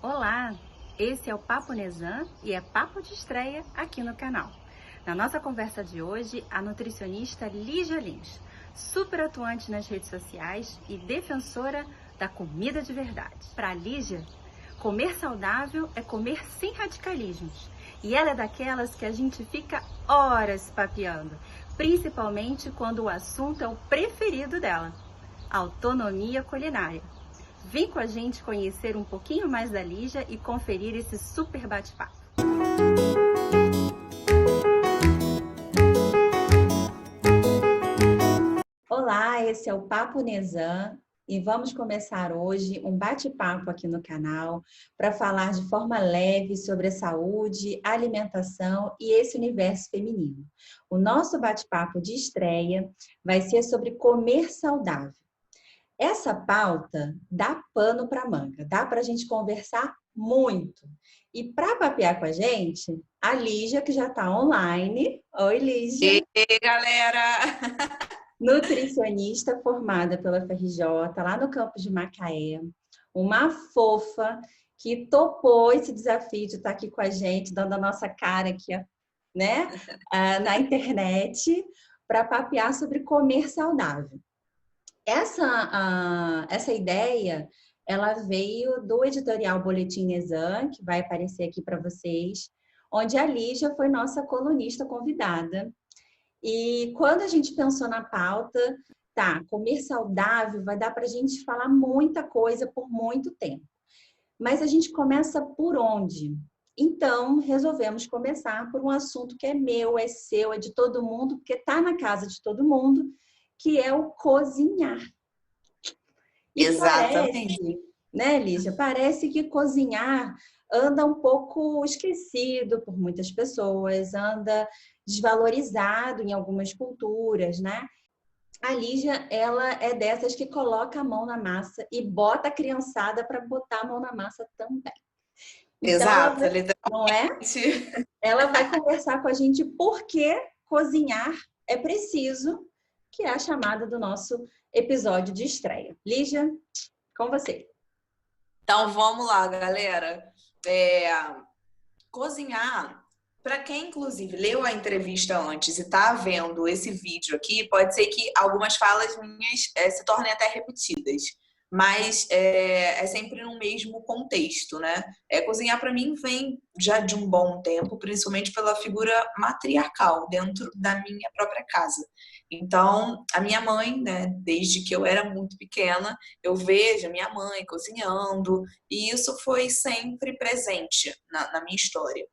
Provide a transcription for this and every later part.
Olá, esse é o Papo Nezan e é papo de estreia aqui no canal. Na nossa conversa de hoje, a nutricionista Lígia Lins, super atuante nas redes sociais e defensora da comida de verdade. Para Lígia, comer saudável é comer sem radicalismos. E ela é daquelas que a gente fica horas papeando, principalmente quando o assunto é o preferido dela, autonomia culinária. Vem com a gente conhecer um pouquinho mais da Lígia e conferir esse super bate-papo. Olá, esse é o Papo Nezan e vamos começar hoje um bate-papo aqui no canal para falar de forma leve sobre a saúde, alimentação e esse universo feminino. O nosso bate-papo de estreia vai ser sobre comer saudável. Essa pauta dá pano para manga, dá para a gente conversar muito. E para papear com a gente, a Lígia, que já está online. Oi, Lígia. Ei, galera! Nutricionista formada pela FRJ, lá no campus de Macaé. Uma fofa que topou esse desafio de estar aqui com a gente, dando a nossa cara aqui, né, na internet, para papear sobre comer saudável. Essa ideia, ela veio do editorial Boletim Nezan, que vai aparecer aqui para vocês, onde a Lígia foi nossa colunista convidada. E quando a gente pensou na pauta, comer saudável vai dar para a gente falar muita coisa por muito tempo. Mas a gente começa por onde? Então, resolvemos começar por um assunto que é meu, é seu, é de todo mundo, porque está na casa de todo mundo, que é o cozinhar. E Exatamente. parece, né, Lígia? Parece que cozinhar anda um pouco esquecido por muitas pessoas, anda desvalorizado em algumas culturas, né? A Lígia, ela é dessas que coloca a mão na massa e bota a criançada para botar a mão na massa também. Então, Exato, não é? literalmente. Ela vai conversar com a gente por que cozinhar é preciso, que é a chamada do nosso episódio de estreia. Lígia, com você. Então, vamos lá, galera. Cozinhar, para quem, inclusive, leu a entrevista antes e está vendo esse vídeo aqui, pode ser que algumas falas minhas se tornem até repetidas. Mas é sempre no mesmo contexto, né? Cozinhar para mim vem já de um bom tempo, principalmente pela figura matriarcal dentro da minha própria casa. Então, a minha mãe, né, desde que eu era muito pequena, eu vejo a minha mãe cozinhando, e isso foi sempre presente na minha história.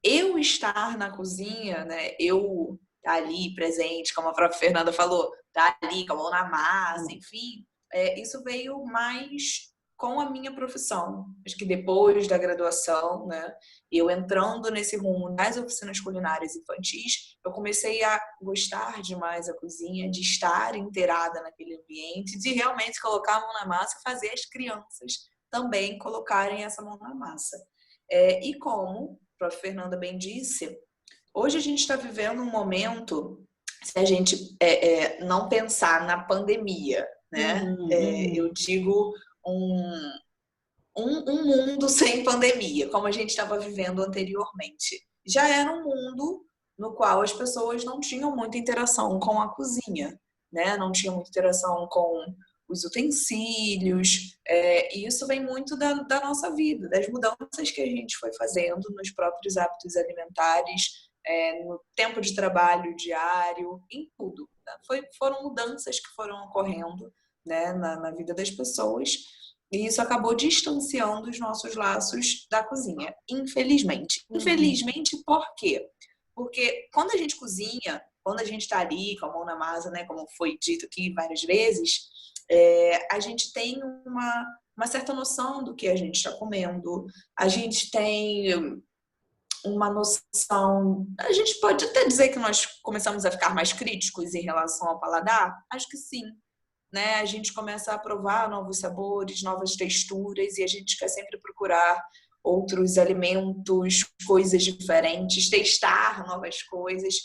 Eu estar na cozinha, né, eu tá ali presente, como a própria Fernanda falou, tá ali com a mão na massa, enfim, isso veio mais com a minha profissão. Acho que depois da graduação, né, eu entrando nesse rumo das oficinas culinárias infantis, eu comecei a gostar demais da cozinha, de estar inteirada naquele ambiente, de realmente colocar a mão na massa e fazer as crianças também colocarem essa mão na massa. E como a própria Fernanda bem disse, hoje a gente está vivendo um momento, se a gente não pensar na pandemia, né? Eu digo um mundo sem pandemia, como a gente estava vivendo anteriormente. Já era um mundo no qual as pessoas não tinham muita interação com a cozinha, né? Não tinham muita interação com os utensílios, e isso vem muito da nossa vida, das mudanças que a gente foi fazendo nos próprios hábitos alimentares, no tempo de trabalho diário, em tudo. Né? Foram mudanças que foram ocorrendo, né, na vida das pessoas, e isso acabou distanciando os nossos laços da cozinha, infelizmente. Infelizmente, por quê? Porque quando a gente cozinha, quando a gente está ali com a mão na massa, né, como foi dito aqui várias vezes, a gente tem uma certa noção do que a gente está comendo, a gente tem uma noção... A gente pode até dizer que nós começamos a ficar mais críticos em relação ao paladar? Acho que sim. Né? A gente começa a provar novos sabores, novas texturas, e a gente quer sempre procurar outros alimentos, coisas diferentes, testar novas coisas.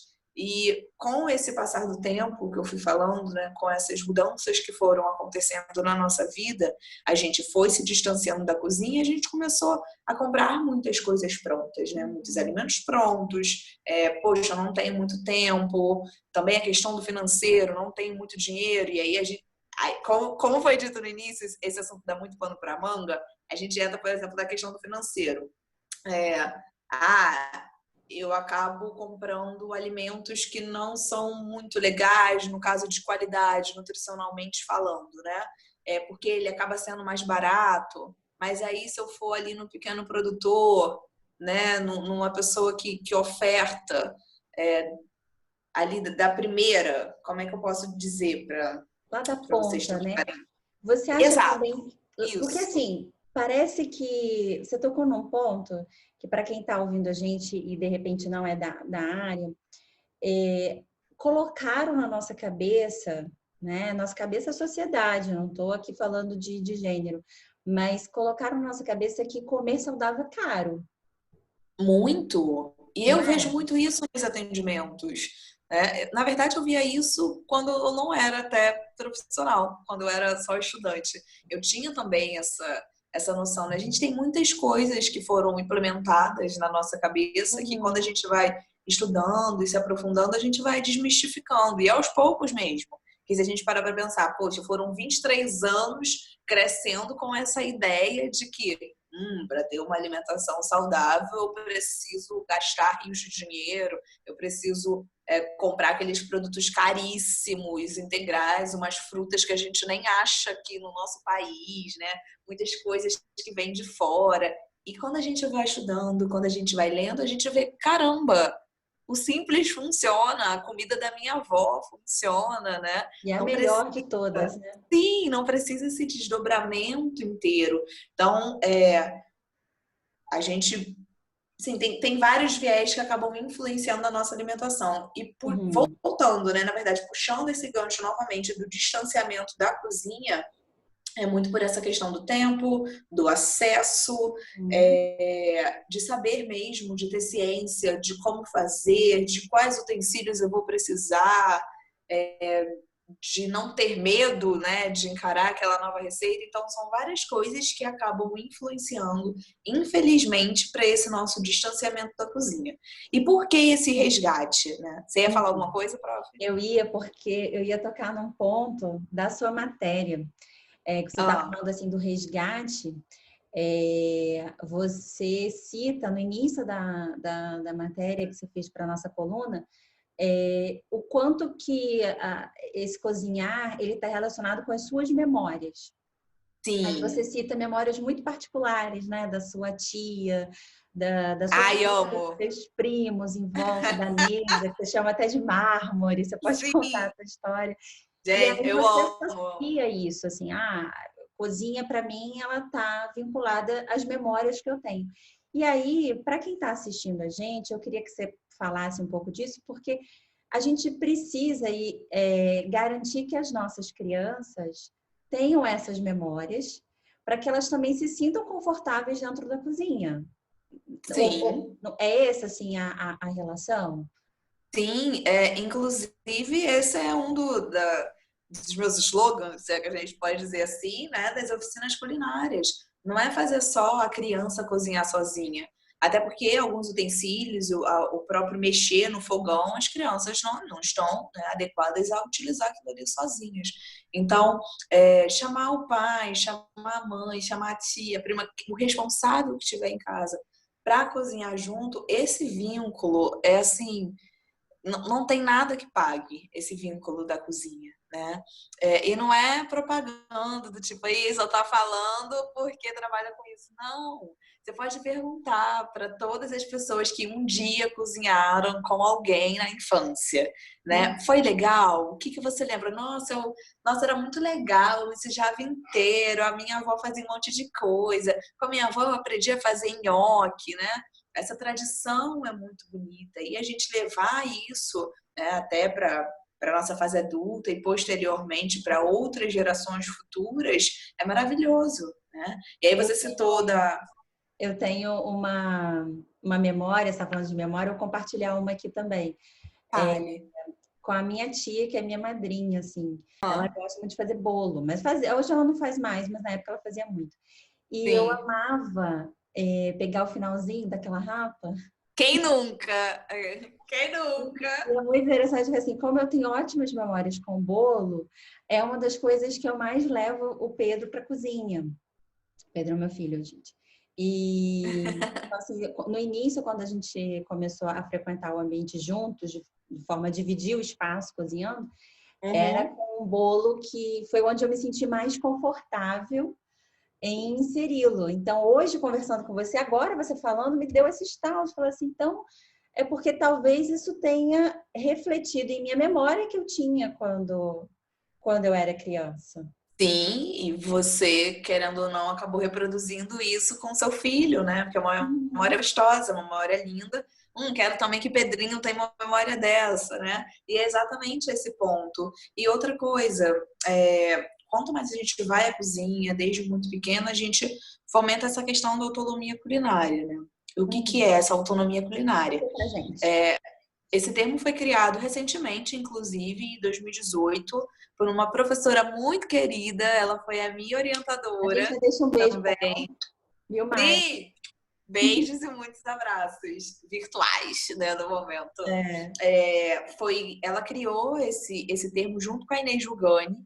E com esse passar do tempo que eu fui falando, né, com essas mudanças que foram acontecendo na nossa vida, a gente foi se distanciando da cozinha e a gente começou a comprar muitas coisas prontas, né, muitos alimentos prontos. Poxa, não tenho muito tempo. Também a questão do financeiro, não tenho muito dinheiro. E aí a gente, como foi dito no início, esse assunto dá muito pano para manga. A gente entra, por exemplo, da questão do financeiro. É, eu acabo comprando alimentos que não são muito legais, no caso de qualidade, nutricionalmente falando, né? Porque ele acaba sendo mais barato, mas aí se eu for ali no pequeno produtor, né, numa pessoa que oferta ali da primeira, como é que eu posso dizer para Lá da vocês ponta, né? trocarem? Você acha Exato, também... Porque isso. assim, parece que você tocou num ponto que para quem está ouvindo a gente e de repente não é da área, colocaram na nossa cabeça, né? Nossa cabeça é a sociedade, não estou aqui falando de gênero, mas colocaram na nossa cabeça que comer saudável é caro. Muito. E Não eu vejo é? muito isso nos atendimentos. Na verdade, eu via isso quando eu não era até profissional, quando eu era só estudante. Eu tinha também essa noção, né? A gente tem muitas coisas que foram implementadas na nossa cabeça que quando a gente vai estudando e se aprofundando, a gente vai desmistificando. E aos poucos mesmo. Que se a gente parar para pensar, poxa, foram 23 anos crescendo com essa ideia de que para ter uma alimentação saudável, eu preciso gastar rios de dinheiro, eu preciso comprar aqueles produtos caríssimos, integrais, umas frutas que a gente nem acha aqui no nosso país, né? Muitas coisas que vêm de fora. E quando a gente vai estudando, quando a gente vai lendo, a gente vê, caramba, o simples funciona, a comida da minha avó funciona, né? E é a Não precisa, melhor de todas, né? sim, não precisa esse desdobramento inteiro. Então, a gente, sim, tem vários viés que acabam influenciando a nossa alimentação. E voltando, né, na verdade, puxando esse gancho novamente do distanciamento da cozinha, é muito por essa questão do tempo, do acesso, de saber mesmo, de ter ciência de como fazer, de quais utensílios eu vou precisar, de não ter medo, né, de encarar aquela nova receita. Então, são várias coisas que acabam influenciando, infelizmente, para esse nosso distanciamento da cozinha. E por que esse resgate, né? Você ia falar alguma coisa, prof? Porque eu ia tocar num ponto da sua matéria, que você está falando assim do resgate. Você cita no início da matéria que você fez para a nossa coluna, o quanto que esse cozinhar ele está relacionado com as suas memórias. Sim. Aí você cita memórias muito particulares, né? Da sua tia, da sua Ai, família, amo. dos seus primos em volta da mesa, que você chama até de mármore. Você pode Sim. contar essa história. Gente, E aí eu você amo. associa isso, assim, cozinha para mim, ela tá vinculada às memórias que eu tenho. E aí, para quem está assistindo a gente, eu queria que você falasse um pouco disso, porque a gente precisa garantir que as nossas crianças tenham essas memórias para que elas também se sintam confortáveis dentro da cozinha. Sim. É essa, assim, a relação? Sim, inclusive esse é um dos meus slogans, se é que a gente pode dizer assim, né, das oficinas culinárias. Não é fazer só a criança cozinhar sozinha. Até porque alguns utensílios, o próprio mexer no fogão, as crianças não estão, né, adequadas a utilizar aquilo ali sozinhas. Então, chamar o pai, chamar a mãe, chamar a tia, a prima, o responsável que estiver em casa para cozinhar junto, esse vínculo é assim, não tem nada que pague esse vínculo da cozinha, né? E não é propaganda do tipo, aí só tá falando porque trabalha com isso. Não. Você pode perguntar para todas as pessoas que um dia cozinharam com alguém na infância, né? Foi legal? O que você lembra? Nossa, era muito legal esse Java inteiro. A minha avó fazia um monte de coisa. Com a minha avó eu aprendi a fazer nhoque, né? Essa tradição é muito bonita e a gente levar isso, né, até para a nossa fase adulta e posteriormente para outras gerações futuras é maravilhoso, né? E aí você citou da... Eu tenho uma memória, você está falando de memória, eu vou compartilhar uma aqui também. Fale. com a minha tia, que é minha madrinha, assim. Ela Ah, gosta muito de fazer bolo, mas hoje ela não faz mais, mas na época ela fazia muito. E eu sim. amava pegar o finalzinho daquela rapa. Quem nunca? Quem nunca? E é muito interessante que, assim, como eu tenho ótimas memórias com bolo, é uma das coisas que eu mais levo o Pedro para a cozinha. Pedro é meu filho, gente. E assim, no início, quando a gente começou a frequentar o ambiente juntos, de forma a dividir o espaço cozinhando, era Uhum. com um bolo que foi onde eu me senti mais confortável em inseri-lo. Então, hoje, conversando com você, agora você falando, me deu esse estalo. Falei assim, então, é porque talvez isso tenha refletido em minha memória que eu tinha quando eu era criança. Sim, e você, querendo ou não, acabou reproduzindo isso com seu filho, né? Porque é uma memória Uhum. gostosa, uma memória linda. Quero também que Pedrinho tenha uma memória dessa, né? E é exatamente esse ponto. E outra coisa, quanto mais a gente vai à cozinha, desde muito pequeno, a gente fomenta essa questão da autonomia culinária, né? O que é Uhum. essa autonomia culinária? Conta pra gente. Esse termo foi criado recentemente, inclusive, em 2018, por uma professora muito querida. Ela foi a minha A gente orientadora já deixa um beijo para ela, também. viu, Mari? Sim, beijos e muitos abraços virtuais, né, no momento. É. Ela criou esse termo junto com a Inês Jugani,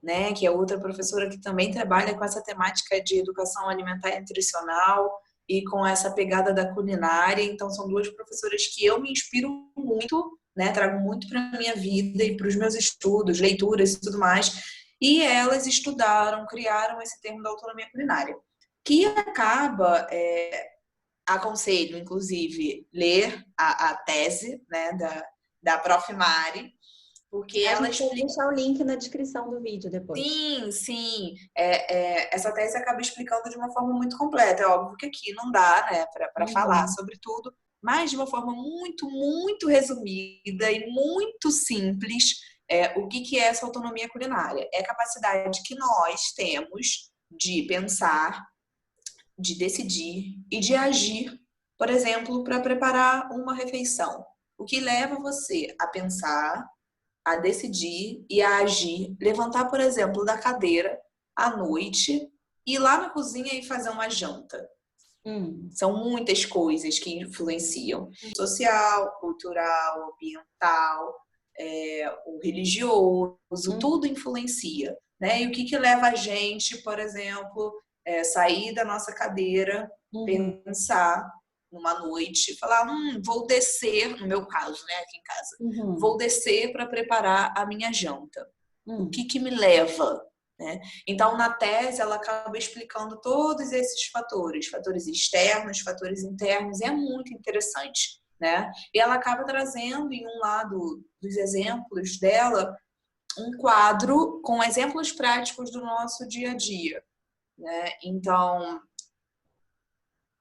né, que é outra professora que também trabalha com essa temática de educação alimentar e nutricional e com essa pegada da culinária. Então, são duas professoras que eu me inspiro muito, né, trago muito para a minha vida e para os meus estudos, leituras e tudo mais. E elas estudaram, criaram esse termo da autonomia culinária, que acaba, aconselho, inclusive, ler a tese, né, da Prof. Mari, porque A ela gente vai explica. deixar o link na descrição do vídeo depois. Sim, sim. Essa tese acaba explicando de uma forma muito completa. É óbvio que aqui não dá, né, para falar Uhum. sobre tudo, mas de uma forma muito, muito resumida e muito simples. O que é essa autonomia culinária? É a capacidade que nós temos de pensar, de decidir e de agir, por exemplo, para preparar uma refeição. O que leva você a pensar, a decidir e a agir, levantar, por exemplo, da cadeira à noite, ir lá na cozinha e fazer uma janta. Hum. São muitas coisas que influenciam. Social, cultural, ambiental, o religioso, tudo influencia. Né? E o que leva a gente, por exemplo, sair da nossa cadeira, Uhum. pensar numa noite, falar, vou descer, no meu caso, né, aqui em casa, Uhum. vou descer para preparar a minha janta. O Uhum. que me leva? Né? Então, na tese, ela acaba explicando todos esses fatores externos, fatores internos, e é muito interessante. Né? E ela acaba trazendo em um lado dos exemplos dela um quadro com exemplos práticos do nosso dia a dia. Né? Então,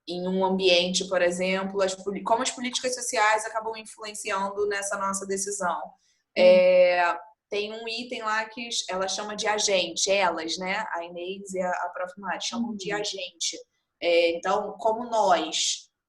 em um ambiente, por exemplo, como as políticas sociais acabam influenciando nessa nossa decisão. Uhum. Tem um item lá que ela chama de agente, elas, né? A Inês e a Prof. Mari chamam de Uhum. agente. Então, como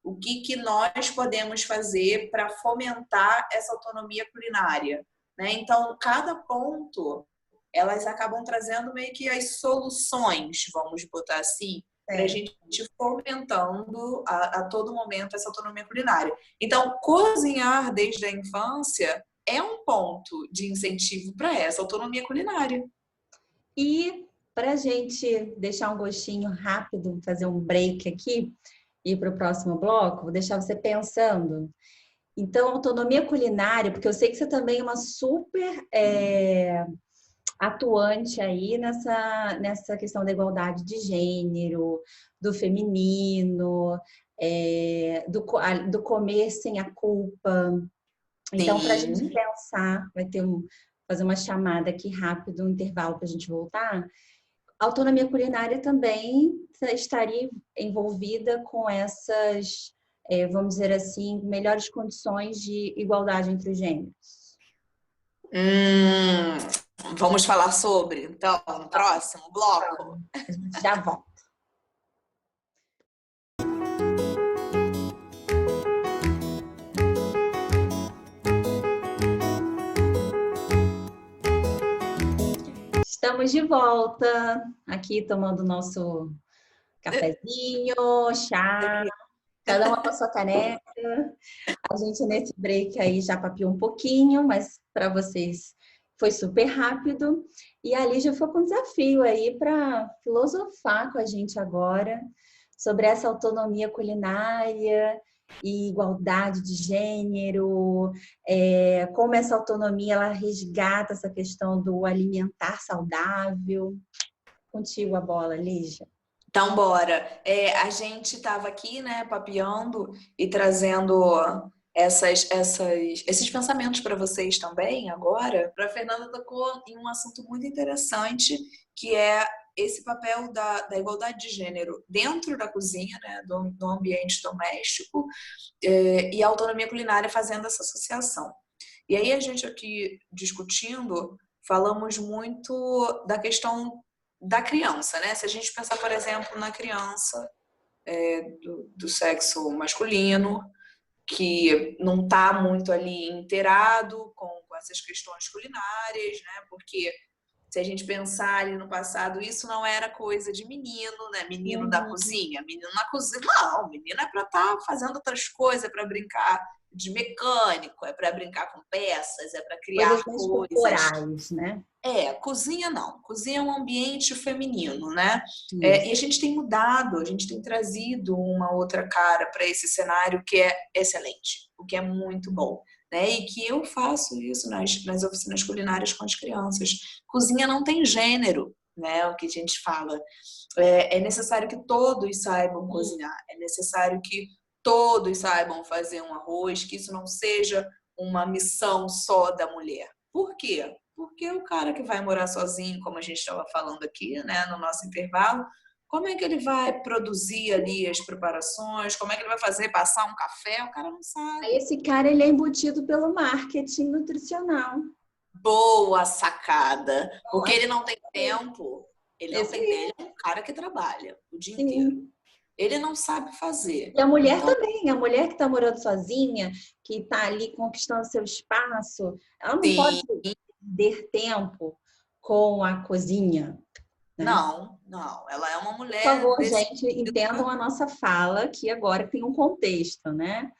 o que nós podemos fazer para fomentar essa autonomia culinária? Né? Então, cada ponto, elas acabam trazendo meio que as soluções, vamos botar assim, para a É. gente fomentando a todo momento essa autonomia culinária. Então, cozinhar desde a infância é um ponto de incentivo para essa autonomia culinária. E para a gente deixar um gostinho rápido, fazer um break aqui e ir para o próximo bloco, vou deixar você pensando. Então, autonomia culinária, porque eu sei que você também é uma super atuante aí nessa questão da igualdade de gênero, do feminino, do comer sem a culpa. Então, para a gente Sim. pensar, fazer uma chamada aqui rápido, um intervalo para a gente voltar. A autonomia culinária também estaria envolvida com essas, vamos dizer assim, melhores condições de igualdade entre os gêneros. Vamos falar sobre, então, no próximo bloco. A gente já volta. Estamos de volta, aqui tomando nosso cafezinho, chá, cada uma com a sua caneca. A gente nesse break aí já papiou um pouquinho, mas para vocês foi super rápido. E a Lígia foi com um desafio aí para filosofar com a gente agora sobre essa autonomia culinária e igualdade de gênero, como essa autonomia ela resgata essa questão do alimentar saudável. Contigo a bola, Lígia. Então, bora. A gente estava aqui, né, papeando e trazendo esses pensamentos para vocês também agora. A Fernanda tocou em um assunto muito interessante, que é esse papel da igualdade de gênero dentro da cozinha, né, do ambiente doméstico, e a autonomia culinária fazendo essa associação. E aí a gente aqui discutindo, falamos muito da questão da criança, né? Se a gente pensar, por exemplo, na criança do sexo masculino, que não está muito ali inteirado com essas questões culinárias, né? Porque se a gente pensar ali no passado, isso não era coisa de menino, né? Menino da cozinha, menino na cozinha. Não, menino é para estar fazendo outras coisas, é para brincar de mecânico, é para brincar com peças, é para criar coisas coisas. né? Cozinha não. Cozinha é um ambiente feminino, né? E a gente tem mudado, a gente tem trazido uma outra cara para esse cenário que é excelente, o que é muito bom, né? E que eu faço isso nas oficinas culinárias com as crianças. Cozinha não tem gênero, né? O que a gente fala. É necessário que todos saibam cozinhar, é necessário que todos saibam fazer um arroz, que isso não seja uma missão só da mulher. Por quê? Porque o cara que vai morar sozinho, como a gente estava falando aqui, né, no nosso intervalo, como é que ele vai produzir ali as preparações? Como é que ele vai fazer, passar um café? O cara não sabe. Esse cara, ele é embutido pelo marketing nutricional. Boa sacada! Porque ele não tem tempo. Ele não tem tempo. Ele é um cara que trabalha o dia inteiro. Ele não sabe fazer. E a mulher também, a mulher que está morando sozinha, que está ali conquistando seu espaço, ela não pode perder tempo com a cozinha. Né? Não, ela é uma mulher... Por favor, gente, entendam a nossa fala, que agora tem um contexto, né?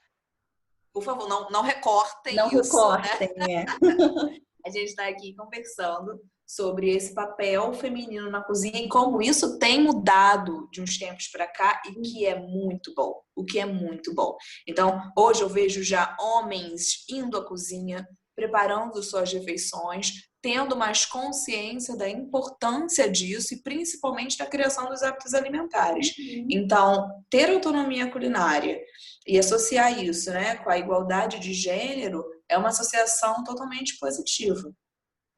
Por favor, não recortem isso. Não recortem, né? A gente está aqui conversando sobre esse papel feminino na cozinha e como isso tem mudado de uns tempos para cá e que é muito bom, o que é muito bom. Então, hoje eu vejo já homens indo à cozinha, preparando suas refeições, tendo mais consciência da importância disso e principalmente da criação dos hábitos alimentares. Então, ter autonomia culinária e associar isso, né, com a igualdade de gênero é uma associação totalmente positiva.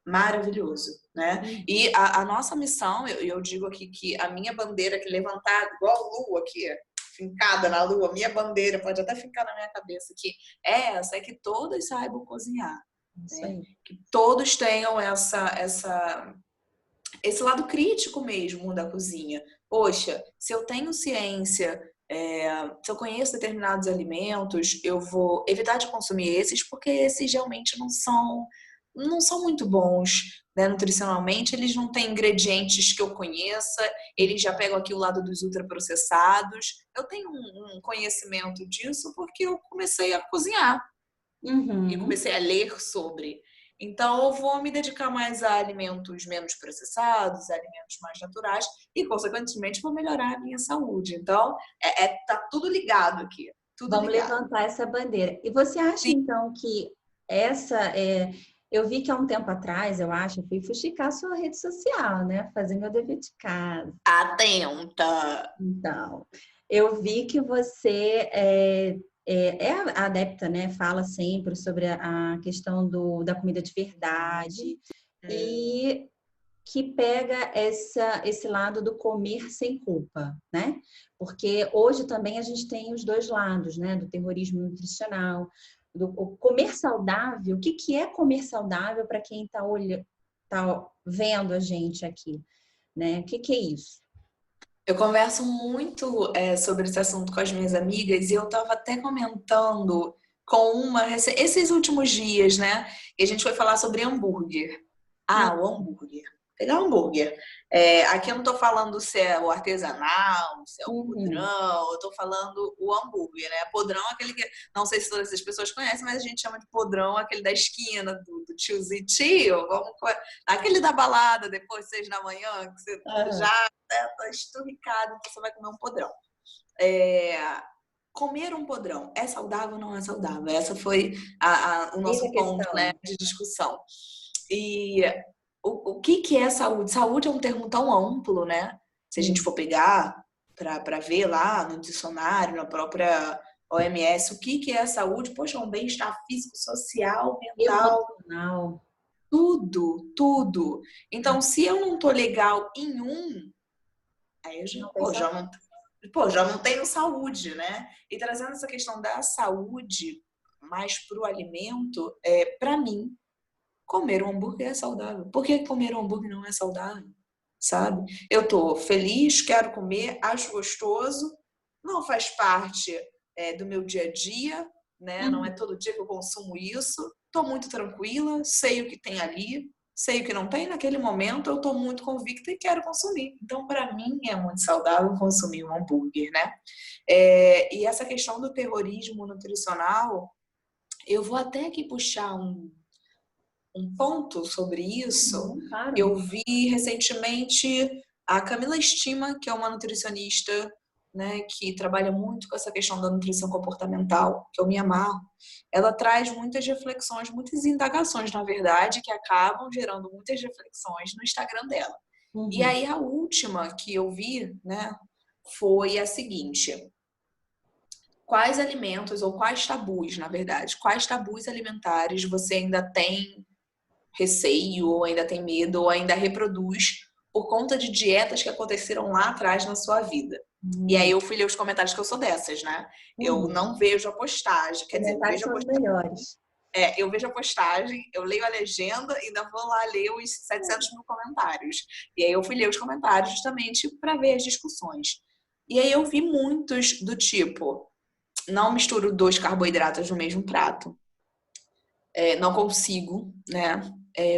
Maravilhoso, né? E a nossa missão, eu digo aqui que a minha bandeira aqui levantada, igual a lua aqui, fincada na lua, minha bandeira pode até ficar na minha cabeça aqui, é que todos saibam cozinhar, né? Que todos tenham esse lado crítico mesmo da cozinha. Poxa, se eu tenho ciência, se eu conheço determinados alimentos, eu vou evitar de consumir esses, porque esses realmente não são muito bons, né, nutricionalmente. Eles não têm ingredientes que eu conheça, eles já pegam aqui o lado dos ultraprocessados. Eu tenho um conhecimento disso porque eu comecei a cozinhar e comecei a ler sobre. Então, eu vou me dedicar mais a alimentos menos processados, alimentos mais naturais e, consequentemente, vou melhorar a minha saúde. Então, tá tudo ligado aqui. Vamos levantar essa bandeira. E você acha, então, que eu vi que há um tempo atrás, eu fui fuxicar a sua rede social, né? Fazer meu dever de casa. Atenta! Então, eu vi que você adepta, né? Fala sempre sobre a questão da comida de verdade e que pega esse lado do comer sem culpa, né? Porque hoje também a gente tem os dois lados, né? Do terrorismo nutricional, do comer saudável. O que é comer saudável para quem está vendo a gente aqui, né? O que é isso? Eu converso muito sobre esse assunto com as minhas amigas e eu estava até comentando com esses últimos dias, né? E a gente foi falar sobre hambúrguer. O hambúrguer. pegar um hambúrguer. Aqui eu não tô falando se é o artesanal, se é o Uhum. podrão, eu tô falando o hambúrguer, né? Podrão é aquele que, não sei se todas as pessoas conhecem, mas a gente chama de podrão aquele da esquina, do tiozinho, tio, aquele da balada, depois, 6 da manhã, que você Aham. já tá esturricado, então você vai comer um podrão. É, comer um podrão é saudável ou não é saudável? Essa foi o Eis a nosso ponto, né, questão. de discussão. E o que é saúde? Saúde é um termo tão amplo, né? Se a gente Sim. for pegar para ver lá no dicionário, na própria OMS, o que é saúde? Poxa, um bem-estar físico, social, mental, Emocional. tudo, tudo. Então, se eu não tô legal em um, aí eu já, Não tem saúde. já não tenho saúde, né? E trazendo essa questão da saúde mais pro alimento, para mim, comer um hambúrguer é saudável. Por que comer um hambúrguer não é saudável? Sabe? Eu tô feliz, quero comer, acho gostoso, não faz parte do meu dia a dia, né? Não é Uhum. todo dia que eu consumo isso. Tô muito tranquila, sei o que tem ali, sei o que não tem. Naquele momento eu tô muito convicta e quero consumir. Então, para mim, é muito saudável consumir um hambúrguer, né? E essa questão do terrorismo nutricional, eu vou até aqui puxar um ponto sobre isso. Uhum, claro. Eu vi recentemente a Camila Estima, que é uma nutricionista, né, que trabalha muito com essa questão da nutrição comportamental, que eu me amarro. Ela traz muitas reflexões, muitas indagações, na verdade, que acabam gerando muitas reflexões no Instagram dela. E Uhum. aí a última que eu vi, né, foi a seguinte: quais alimentos ou quais tabus, na verdade, quais tabus alimentares você ainda tem receio, ou ainda tem medo, ou ainda reproduz por conta de dietas que aconteceram lá atrás na sua vida. E aí Uhum. eu fui ler os comentários, que eu sou dessas, né? Eu Uhum. não vejo a postagem, quer dizer, eu Comentários vejo a são os postagem, melhores. eu vejo a postagem, eu leio a legenda e ainda vou lá ler os 700 mil comentários. E aí eu fui ler os comentários justamente para ver as discussões. E aí eu vi muitos do tipo: não misturo 2 carboidratos no mesmo prato. Não consigo, né?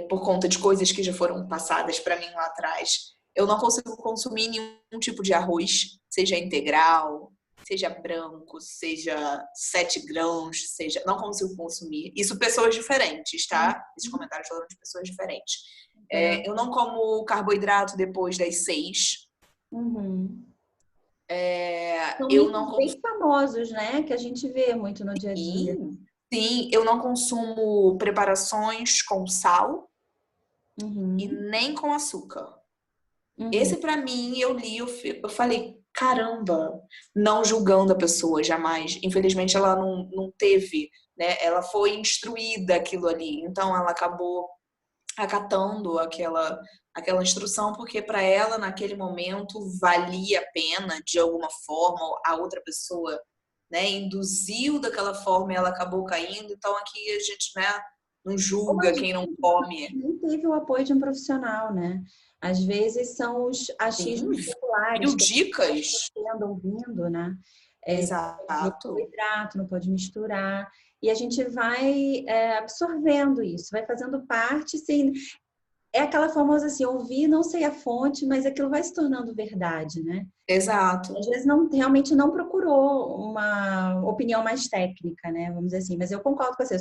Por conta de coisas que já foram passadas para mim lá atrás. Eu não consigo consumir nenhum tipo de arroz, seja integral, seja branco, seja 7 grãos, seja. Não consigo consumir. Isso pessoas diferentes, tá? Esses comentários foram de pessoas diferentes. Entendo. Eu não como carboidrato depois das 6. Uhum. São Eu não mitos consumo. bem famosos, né? Que a gente vê muito no dia a dia. Sim, eu não consumo preparações com sal e Uhum. nem com açúcar. Uhum. Esse para mim, eu falei, caramba, não julgando a pessoa jamais. Infelizmente ela não teve, né? Ela foi instruída aquilo ali, então ela acabou acatando aquela instrução porque para ela naquele momento valia a pena de alguma forma, a outra pessoa, né, induziu daquela forma e ela acabou caindo. Então aqui a gente, né, não Ou julga às quem não vezes come. nem teve o apoio de um profissional, né? Às vezes são os Sim, achismos mil populares que dicas. você anda ouvindo, né? Não pode Exato. carboidrato, não pode misturar. E a gente vai absorvendo isso, vai fazendo parte, sem. É aquela famosa assim, ouvir, não sei a fonte, mas aquilo vai se tornando verdade, né? Exato. Às vezes não, realmente não procurou uma opinião mais técnica, né? Vamos dizer assim. Mas eu concordo com você.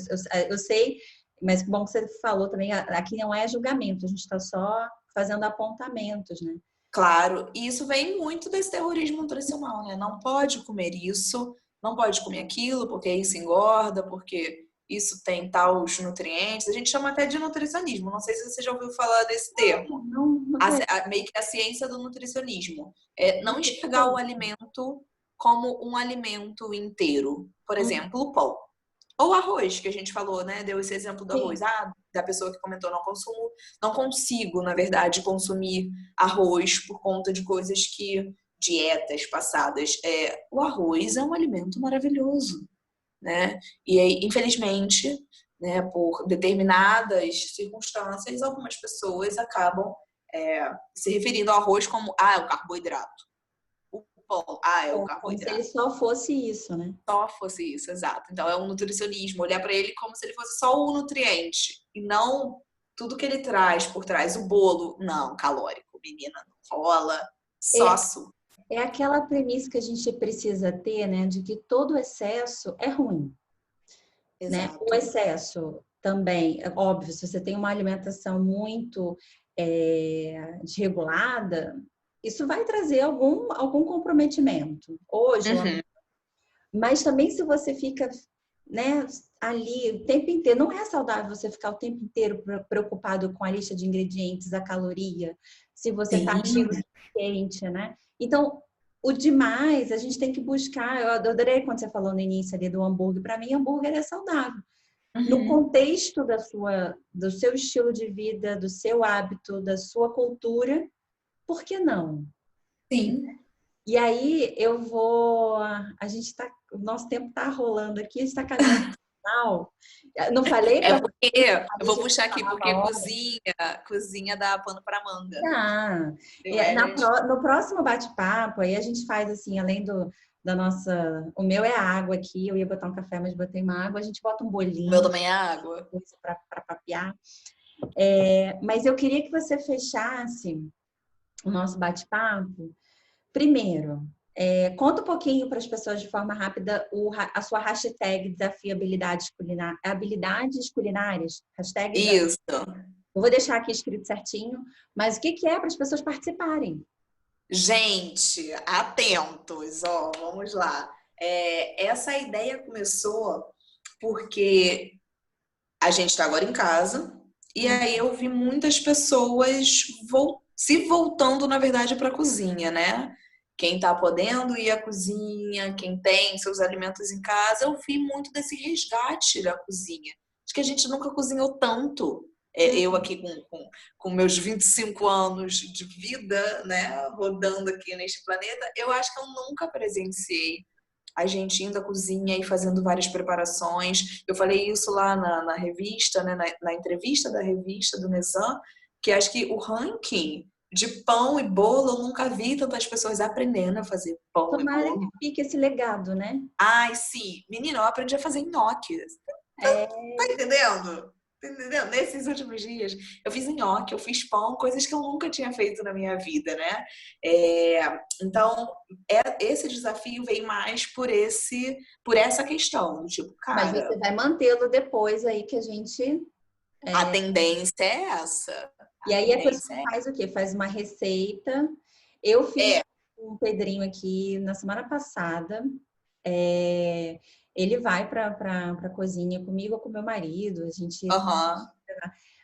Eu sei, mas bom que você falou também, aqui não é julgamento, a gente está só fazendo apontamentos, né? Claro, e isso vem muito desse terrorismo nutricional, né? Não pode comer isso, não pode comer aquilo, porque isso engorda, porque isso tem tais nutrientes. A gente chama até de nutricionismo. Não sei se você já ouviu falar desse termo. Não, não conheço. Meio que a ciência do nutricionismo. Não Do que enxergar é o isso? alimento como um alimento inteiro. Por Hum, exemplo, o pão. Ou arroz, que a gente falou, né? Deu esse exemplo do arroz. sim. Da pessoa que comentou, não consumo, não consigo, na verdade, consumir arroz por conta de coisas que dietas passadas. O arroz é um alimento maravilhoso, né? E aí, infelizmente, né, por determinadas circunstâncias, algumas pessoas acabam se referindo ao arroz como é o carboidrato. O pão, é o Como se ele carboidrato. só fosse isso, né? Só fosse isso, exato. Então é um nutricionismo, olhar para ele como se ele fosse só o nutriente e não tudo que ele traz por trás, o bolo, não, calórico, menina, não rola, só açúcar. É aquela premissa que a gente precisa ter, né, de que todo excesso é ruim, né? Exato. O excesso também, é óbvio, se você tem uma alimentação muito desregulada, isso vai trazer algum comprometimento. Hoje, mas também se você fica, né, ali o tempo inteiro, não é saudável você ficar o tempo inteiro preocupado com a lista de ingredientes, a caloria, se você está ativo o suficiente, né? Então, o demais, a gente tem que buscar. Eu adorei quando você falou no início ali do hambúrguer. Para mim, hambúrguer é saudável. No contexto do seu estilo de vida, do seu hábito, da sua cultura, por que não? Sim. E aí o nosso tempo está rolando aqui, a gente está caminhando no final. Não falei É para porque, eu vou puxar aqui, porque cozinha dá pano para manga. No próximo bate-papo, aí a gente faz assim, além da nossa... O meu é água aqui, eu ia botar um café, mas botei uma água. A gente bota um bolinho. O meu também é água. Para papear. Mas eu queria que você fechasse o nosso bate-papo. Primeiro, conta um pouquinho para as pessoas de forma rápida a sua hashtag Desafio Habilidades Culinárias. Hashtag Isso. Eu vou deixar aqui escrito certinho, mas o que é para as pessoas participarem? Gente, atentos, ó, vamos lá. Essa ideia começou porque a gente está agora em casa e aí eu vi muitas pessoas se voltando, na verdade, para a cozinha, né? Quem tá podendo ir à cozinha, quem tem seus alimentos em casa, eu vi muito desse resgate da cozinha. Acho que a gente nunca cozinhou tanto. Eu aqui com meus 25 anos de vida, né, rodando aqui neste planeta, eu acho que eu nunca presenciei a gente indo à cozinha e fazendo várias preparações. Eu falei isso lá na revista, né, na entrevista da revista do Nezan, que acho que o ranking de pão e bolo, eu nunca vi tantas pessoas aprendendo a fazer pão Tomara e bolo. que fique esse legado, né? Ai, sim. Menina, eu aprendi a fazer nhoque. Tá entendendo? Tá entendendo? Nesses últimos dias, eu fiz nhoque, eu fiz pão, coisas que eu nunca tinha feito na minha vida, né? Então, esse desafio veio mais por essa questão. Tipo, Mas cara... você vai mantê-lo depois aí que a gente... A tendência é essa. E aí a pessoa faz o quê? Faz uma receita. Eu fiz um Pedrinho aqui na semana passada. Ele vai para a cozinha comigo ou com meu marido. A gente...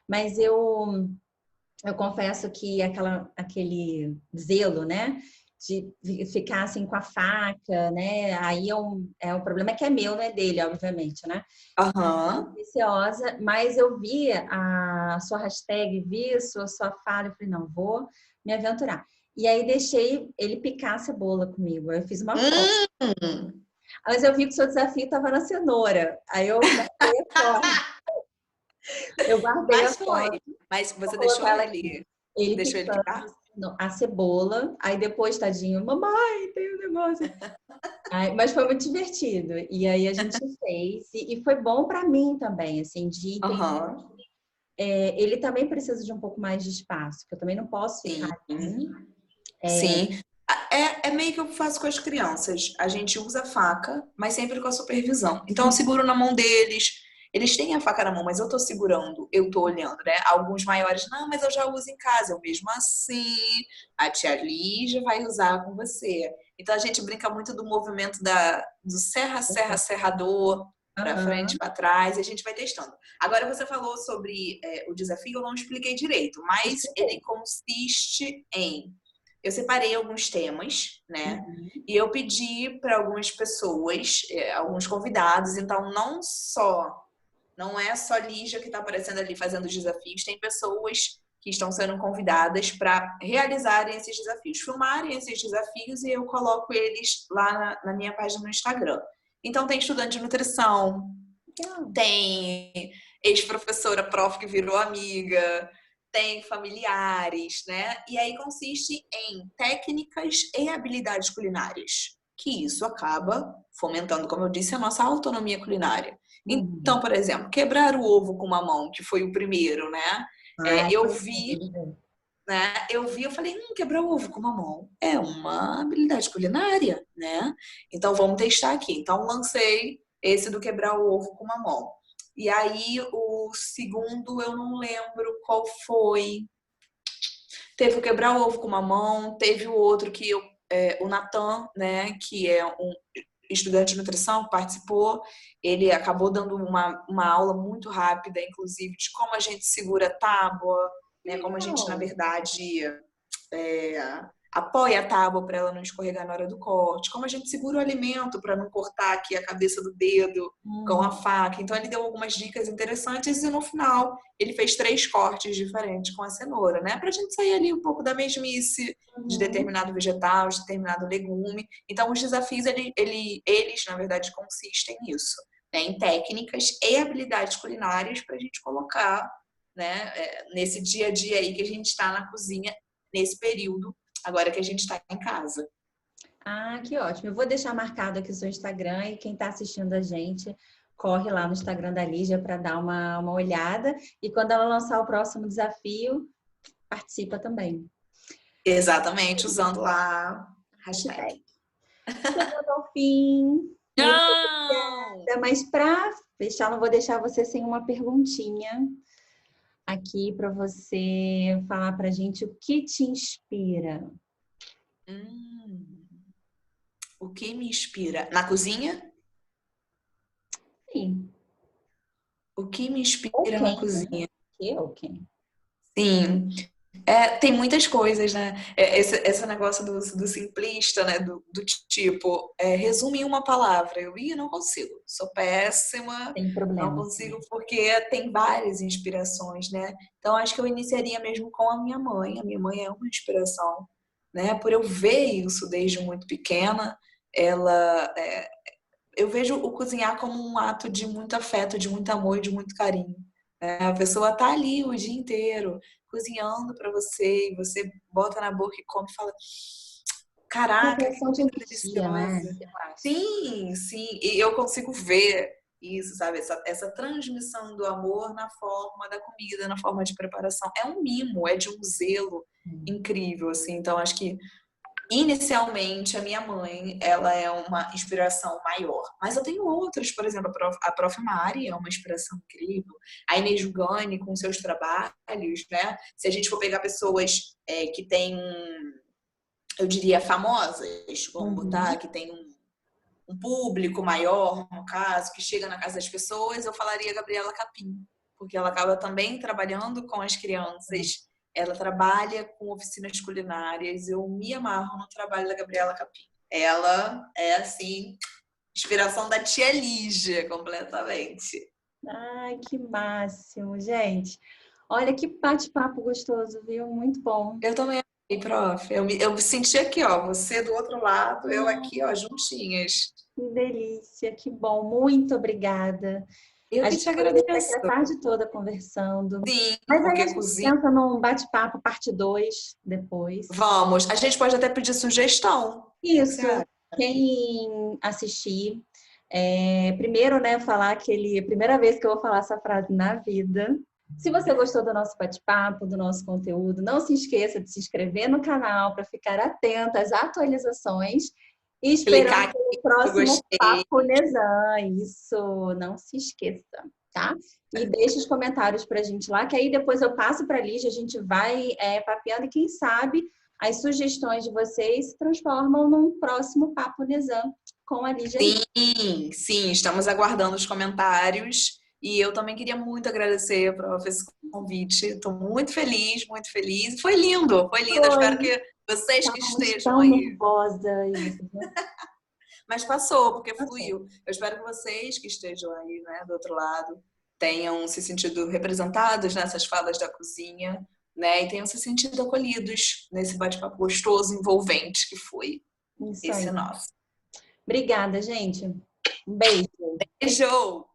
Mas eu confesso que aquele zelo, né? De ficar assim com a faca, né? Aí o problema que é meu, não é dele, obviamente, né? Deliciosa, mas eu vi a sua hashtag, vi a sua fala, eu falei, não, vou me aventurar. E aí deixei ele picar a cebola comigo. Eu fiz uma foto. Mas eu vi que o seu desafio estava na cenoura. Aí eu guardei a foto. Eu guardei a foto. Mas você deixou ele picar? A cebola, aí depois, tadinho, mamãe, tem um negócio. Mas foi muito divertido. E aí a gente fez. E foi bom para mim também, assim, de entender que ele também precisa de um pouco mais de espaço, que eu também não posso ficar assim. Sim. É meio que eu faço com as crianças. A gente usa a faca, mas sempre com a supervisão. Então eu seguro na mão deles. Eles têm a faca na mão, mas eu tô segurando, eu tô olhando, né? Alguns maiores, não, mas eu já uso em casa. Eu mesmo assim, a tia Lígia vai usar com você. Então a gente brinca muito do movimento do serrador, para frente, para trás, e a gente vai testando. Agora você falou sobre o desafio, eu não expliquei direito, mas ele consiste em... Eu separei alguns temas, né? E eu pedi para algumas pessoas, alguns convidados, então não é só Lígia que está aparecendo ali fazendo os desafios, tem pessoas que estão sendo convidadas para realizarem esses desafios, filmarem esses desafios e eu coloco eles lá na minha página no Instagram. Então tem estudante de nutrição, tem ex-professora prof que virou amiga, tem familiares, né? E aí consiste em técnicas e habilidades culinárias, que isso acaba fomentando, como eu disse, a nossa autonomia culinária. Então, por exemplo, quebrar o ovo com uma mão, que foi o primeiro, né? Eu vi, né? Eu falei, quebrar o ovo com mamão é uma habilidade culinária, né? Então vamos testar aqui. Então lancei esse do quebrar o ovo com mamão. E aí o segundo eu não lembro qual foi. Teve o quebrar o ovo com mamão, teve o outro que o Natan, né, que é um estudante de nutrição que participou, ele acabou dando uma aula muito rápida, inclusive, de como a gente segura a tábua, né, como a gente, na verdade, apoia a tábua para ela não escorregar na hora do corte, como a gente segura o alimento para não cortar aqui a cabeça do dedo com a faca. Então ele deu algumas dicas interessantes e no final ele fez 3 cortes diferentes com a cenoura, né? Pra gente sair ali um pouco da mesmice de determinado vegetal, de determinado legume. Então os desafios, eles na verdade consistem nisso, né? Em técnicas e habilidades culinárias pra gente colocar, né? Nesse dia a dia aí que a gente está na cozinha, nesse período agora que a gente está em casa. Ah, que ótimo. Eu vou deixar marcado aqui o seu Instagram e quem está assistindo a gente, corre lá no Instagram da Lígia para dar uma olhada. E quando ela lançar o próximo desafio, participa também. Exatamente, usando lá a hashtag. Chegando ao fim. Não! Mas para fechar, não vou deixar você sem uma perguntinha aqui para você falar para a gente o que te inspira. O que me inspira? Na cozinha? Sim. O que me inspira na cozinha? Que ou quem? Sim. Tem muitas coisas, né? Esse negócio do simplista, né? Do tipo, resume em uma palavra. Eu não consigo. Sou péssima. Tem problema. Não consigo porque tem várias inspirações, né? Então, acho que eu iniciaria mesmo com a minha mãe. A minha mãe é uma inspiração, né? Por eu ver isso desde muito pequena, eu vejo o cozinhar como um ato de muito afeto, de muito amor e de muito carinho. A pessoa tá ali o dia inteiro cozinhando para você e você bota na boca e come e fala: caraca, que coisa deliciosa. Sim, sim. E eu consigo ver isso, sabe? Essa transmissão do amor na forma da comida, na forma de preparação. É um mimo, é de um zelo incrível, assim. Então, acho que inicialmente, a minha mãe, ela é uma inspiração maior. Mas eu tenho outras, por exemplo, a Prof. Mari é uma inspiração incrível. A Inês Jugani com seus trabalhos, né? Se a gente for pegar pessoas que têm, eu diria, famosas, vamos botar, que tem um público maior, no caso, que chega na casa das pessoas, eu falaria Gabriela Capim. Porque ela acaba também trabalhando com as crianças. Ela trabalha com oficinas culinárias. Eu me amarro no trabalho da Gabriela Capim. Ela é, assim, inspiração da tia Lígia, completamente. Ai, que máximo, gente. Olha que bate-papo gostoso, viu? Muito bom. Eu também amei, prof. Eu me senti aqui, ó, você do outro lado, eu aqui, ó, juntinhas. Que delícia, que bom. Muito obrigada. Eu que te agradeço. A tarde toda conversando. Sim, mas porque aí a gente cozinha... pensa num bate-papo parte 2 depois. Vamos. A gente pode até pedir sugestão. Isso. Quem assistir, primeiro, né, falar primeira vez que eu vou falar essa frase na vida. Se você gostou do nosso bate-papo, do nosso conteúdo, não se esqueça de se inscrever no canal para ficar atento às atualizações. E esperando o próximo Papo Nezan. Isso, não se esqueça, tá? E deixe os comentários pra gente lá, que aí depois eu passo pra Lígia, a gente vai papeando e quem sabe as sugestões de vocês se transformam num próximo Papo Nezan com a Lígia. Sim, estamos aguardando os comentários. E eu também queria muito agradecer por esse convite. Estou muito feliz, muito feliz. Foi lindo, foi lindo. Eu espero que vocês que estejam aí. Nervosa. Mas passou, porque fluiu. Eu espero que vocês que estejam aí, né, do outro lado, tenham se sentido representados nessas falas da cozinha, né, e tenham se sentido acolhidos nesse bate-papo gostoso, envolvente que foi esse nosso. Obrigada, gente. Um beijo. Beijo!